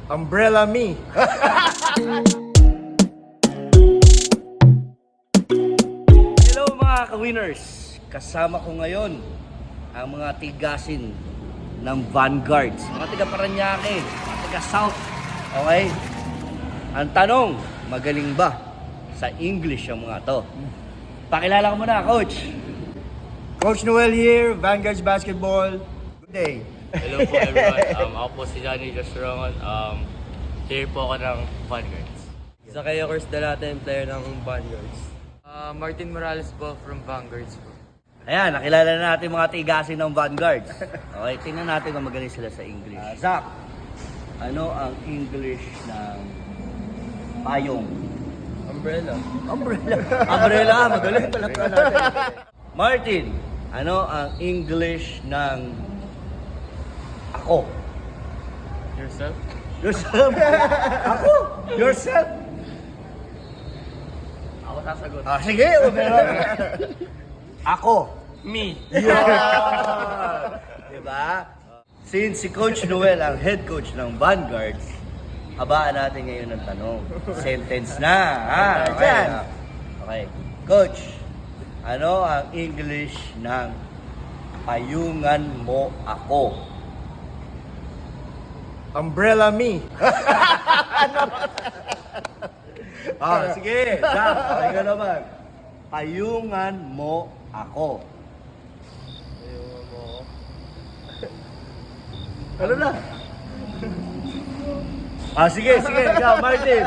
Umbrella me. Hello mga ka-winners! Kasama ko ngayon ang mga tigasin ng Vanguards. Mga tiga Paranaque, mga tiga South. Okay? Ang tanong, magaling ba sa English ang mga to? Pakilala ko muna, Coach. Coach Noel here, Vanguards Basketball. Good day. Hello po everyone. Ako po si Johnny Josrongon. Here po ako ng Vanguards. Zakayo Dalate, player ng Vanguards. Martin Morales po from Vanguards po. Ayan, nakilala na natin mga tigasin ng Vanguards. Okay, tingnan natin kung magaling sila sa English. Zach, ano ang English ng payong? Umbrella. Umbrella. Umbrella, magaling pala pa natin. Martin, ano ang English ng ako? Yourself? Yourself? Ako? Yourself? Ako sasagot. Ah, sige, meron. Ako. Me. Yeah! Diba? Since si Coach Noel ang head coach ng Vanguards, habaan natin ngayon ng tanong. Sentence na. Ha? Okay. Okay. Coach, ano ang English ng payungan mo ako? Umbrella me. Ah, sige. Jack, okay ka naman. Payungan mo ako. Ayun mo ako. Ano na? Ah, sige. Ikaw, Martin.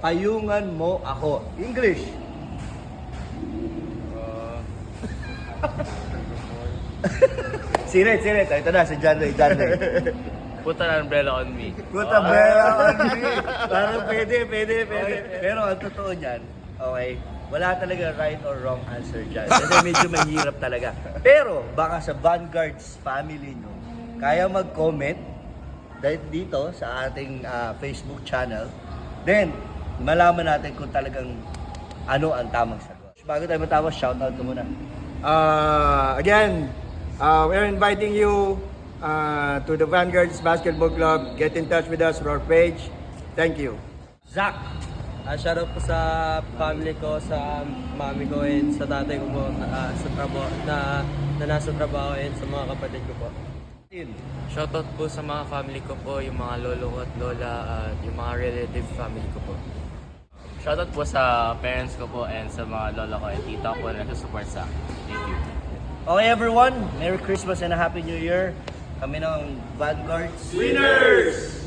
Payungan mo ako. English. Sirit. Ito na, si John Ray. Put an umbrella on me. Puta, meron. Parang pwede. Pero ang totoo dyan, okay, wala talaga right or wrong answer dyan. Kasi medyo mahirap talaga. Pero baka sa Vanguards family nyo, kaya mag-comment dito sa ating Facebook channel. Then, malaman natin kung talagang ano ang tamang sagot. Bago tayo matapos, shoutout ko muna. Again, we're inviting you to the Vanguards Basketball Club. Get in touch with us through our page. Thank you. Zach, Shoutout po sa family ko, sa mami ko, and sa tatay ko po sa trabaho, na nasa trabaho, and sa mga kapatid ko po. Shoutout po sa mga family ko po, yung mga lolo ko at lola at yung mga relative family ko po. Shoutout po sa parents ko po and sa mga lola ko at tita ko na nagsusupport sa akin. Thank you. okay everyone, Merry Christmas and a Happy New Year. Kami ng Vanguards. Winners!